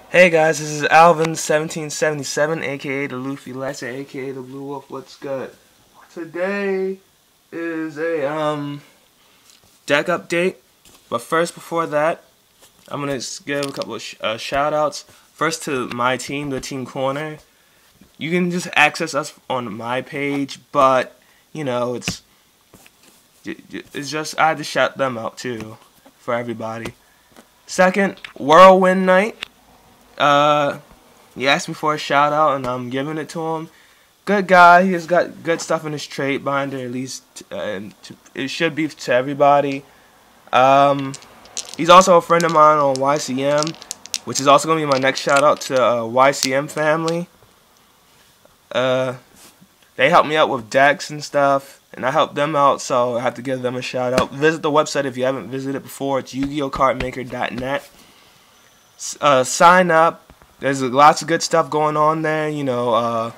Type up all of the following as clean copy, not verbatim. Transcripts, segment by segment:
Hey guys, this is alvin1777, aka the LuffyLaxer, aka the Blue Wolf. What's good? Today is a deck update, but first, before that, I'm gonna give a couple of shout outs. First to my team, the Team Corner. You can just access us on my page, but you know it's just I had to shout them out too for everybody. Second, Whirlwind Knight. He asked me for a shout out, and I'm giving it to him. Good guy. He's got good stuff in his trade binder. At least it should be to everybody. He's also a friend of mine on YCM, which is also gonna be my next shout out to YCM family. They helped me out with decks and stuff, and I helped them out, so I have to give them a shout out. Visit the website if you haven't visited before. It's yugi-oh.cardmaker.net. Sign up. There's lots of good stuff going on there, you know,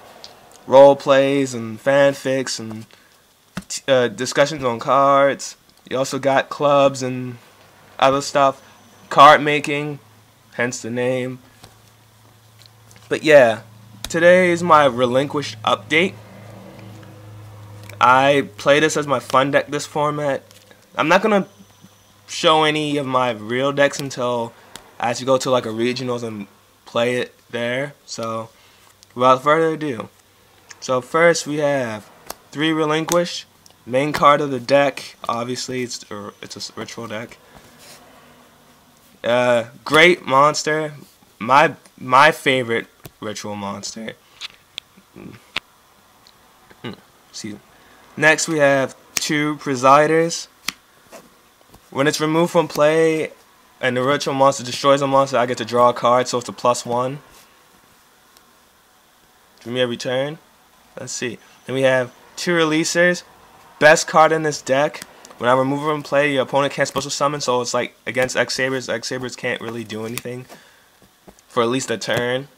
role plays and fanfics and discussions on cards. You also got clubs and other stuff, card making, hence the name. But yeah, today is my Relinquished update. I play this as my fun deck, this format. I'm not gonna show any of my real decks until I actually go to like a regionals and play it there. So without further ado, so first we have 3 Relinquished, main card of the deck. Obviously it's a ritual deck. Great monster, my favorite ritual monster. See. Next we have 2 Presiders. When it's removed from play and the ritual monster destroys a monster, I get to draw a card, so it's a +1. Give me every turn. Let's see. Then we have 2 Releasers. Best card in this deck. When I remove it from play, your opponent can't special summon, so it's like against X-Sabers. X-Sabers can't really do anything for at least a turn.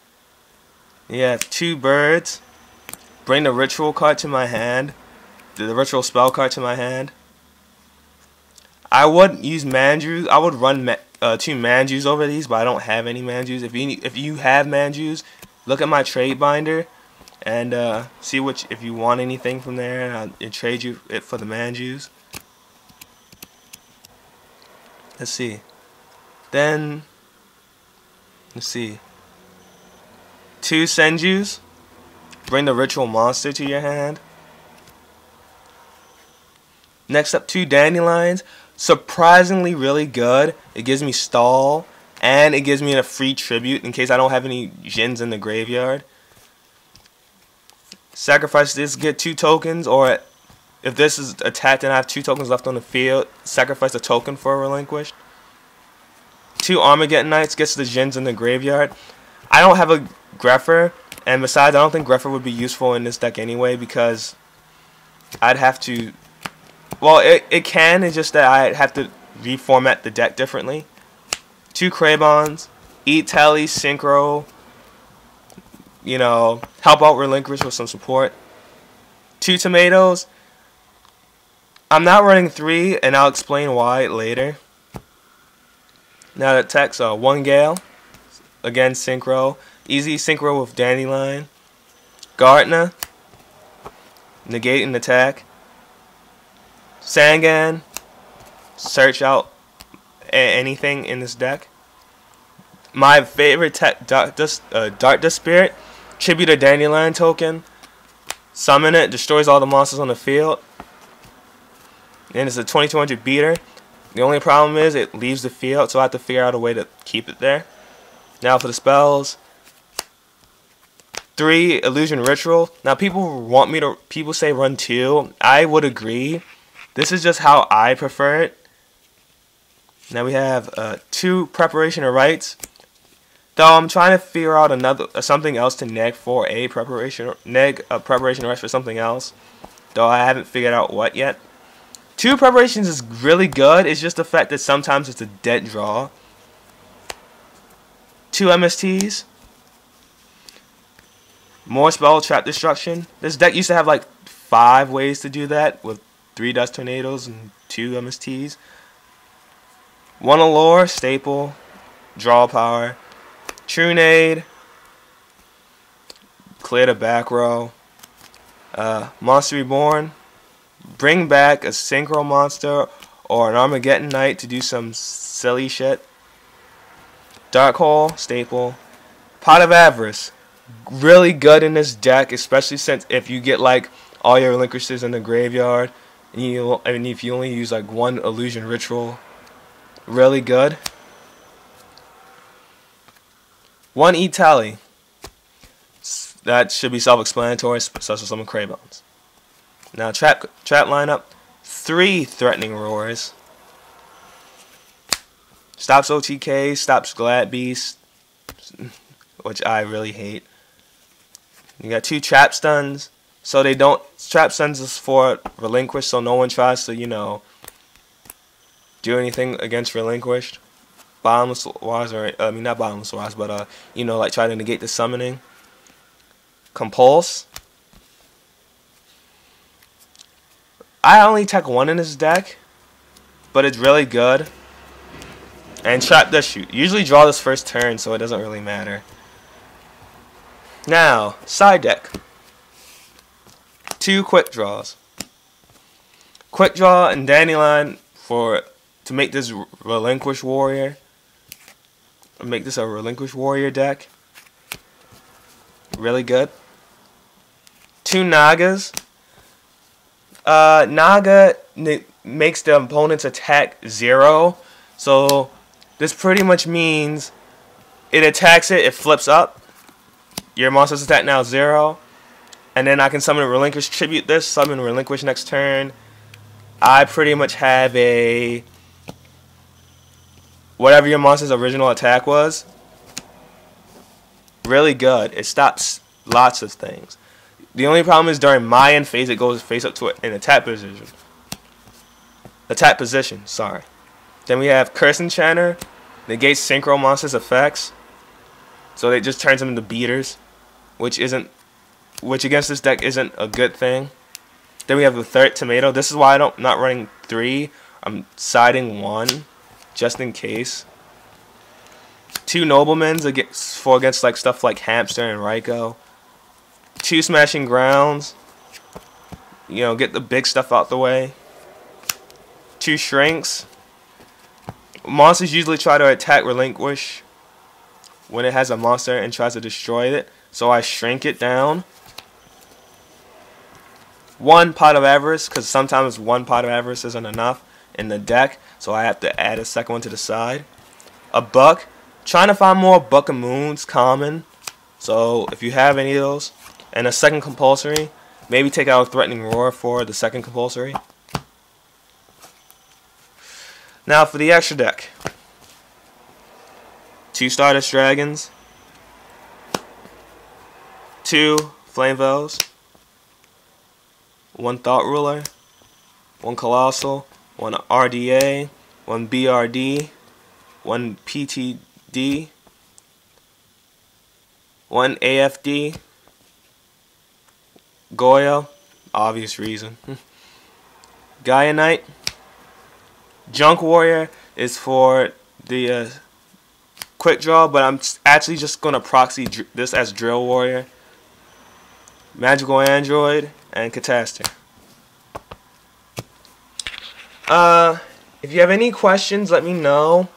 You have 2 Birds. Bring the ritual card to my hand. The ritual spell card to my hand. I would use Manjus. I would run 2 Manjus over these, but I don't have any Manjus. If you have Manjus, look at my trade binder and see if you want anything from there, and I'll trade you it for the Manjus. Let's see. Then let's see. 2 Senjus. Bring the ritual monster to your hand. Next up, 2 Dandelions. Surprisingly really good. It gives me stall, and it gives me a free tribute in case I don't have any Jins in the graveyard. Sacrifice this, get 2 tokens, or if this is attacked and I have 2 tokens left on the field, sacrifice a token for a Relinquished. 2 Armageddon Knights, gets the Jins in the graveyard. I don't have a Greffer, and besides, I don't think Greffer would be useful in this deck anyway, because I'd have to... Well, it can, it's just that I have to reformat the deck differently. 2 Crabons, eat Telly, Synchro, you know, help out Relinquish with some support. 2 Tomatoes. I'm not running 3, and I'll explain why later. Now the text, 1 Gale, again Synchro, easy Synchro with Dandelion. Gardener, negate an attack. Sangan, search out anything in this deck. My favorite tech, Dark Dust Spirit, tribute a Dandelion token, summon it, destroys all the monsters on the field, and it's a 2200 beater. The only problem is it leaves the field, so I have to figure out a way to keep it there. Now for the spells. 3 Illusion Ritual. Now people say run 2. I would agree. This is just how I prefer it. Now we have 2 Preparation of Rites. Though I'm trying to figure out something else to neg for a preparation of rites for something else. Though I haven't figured out what yet. 2 Preparations is really good. It's just the fact that sometimes it's a dead draw. 2 MSTs. More Spell Trap Destruction. This deck used to have like 5 ways to do that with 3 Dust Tornadoes and 2 MSTs. 1 Allure, staple, draw power. Trunade. Clear the back row. Monster Reborn. Bring back a Synchro Monster or an Armageddon Knight to do some silly shit. Dark Hole, staple. Pot of Avarice. Really good in this deck, especially since if you get like all your relinquishes in the graveyard, and if you only use like one illusion ritual. Really good. One E-Tally. That should be self-explanatory, such as some Craybones. Now trap lineup. 3 Threatening Roars. Stops OTK, stops Glad Beast, which I really hate. You got 2 Trap Stuns. So they don't, Trap Stuns is for Relinquished, so no one tries to, you know, do anything against Relinquished. Bottomless Wars, or I mean not Bottomless Wars, but you know, like try to negate the summoning. Compulse. I only tech 1 in this deck, but it's really good. And Trap does shoot. Usually draw this first turn, so it doesn't really matter. Now, side deck. 2 quick draws. Quick draw and Dandelion to make this Relinquish Warrior. Make this a Relinquish Warrior deck. Really good. 2 Nagas. Naga makes the opponent's attack 0. So this pretty much means it attacks it flips up. Your monster's attack now 0. And then I can summon a Relinquish, tribute this, summon Relinquish next turn. I pretty much have a whatever your monster's original attack was. Really good. It stops lots of things. The only problem is during my end phase, it goes face up to it in attack position. Attack position, sorry. Then we have Curse Enchanter. Negates Synchro Monsters' effects. So it just turns them into beaters. Which against this deck isn't a good thing. Then we have the third Tomato. This is why I'm not running 3. I'm siding 1. Just in case. 2 Noblemens against like stuff like Hamster and Raikou. 2 Smashing Grounds. You know, get the big stuff out the way. 2 Shrinks. Monsters usually try to attack Relinquish when it has a monster and tries to destroy it. So I shrink it down. 1 Pot of Avarice, because sometimes 1 Pot of Avarice isn't enough in the deck. So I have to add a second one to the side. A Buck. Trying to find more Buck and Moons common. So if you have any of those. And a second compulsory. Maybe take out a Threatening Roar for the second compulsory. Now for the extra deck. 2 Stardust Dragons. 2 Flame Veils. 1 Thought Ruler. 1 Colossal. 1 RDA. 1 BRD. 1 PTD. 1 AFD. Goyo, obvious reason. Gaia Knight. Junk Warrior is for the quick draw, but I'm actually just going to proxy this as Drill Warrior. Magical Android and Catastrophe. If you have any questions, let me know.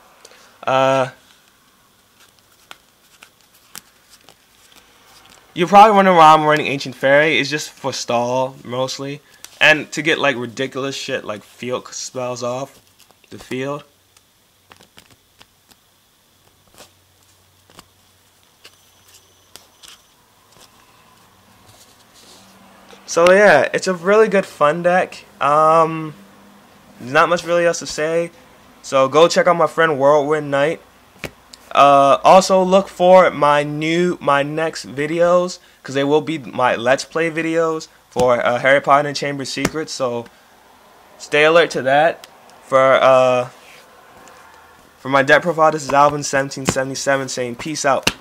You're probably wondering why I'm running Ancient Fairy. It's just for stall, mostly. And to get, like, ridiculous shit, like field spells off the field. So, yeah, it's a really good fun deck. There's not much really else to say. So, go check out my friend Whirlwind Knight. Also look for my next videos, because they will be my Let's Play videos for Harry Potter and the Chamber of Secrets, so stay alert to that. For my deck profile, this is alvin1777 saying peace out.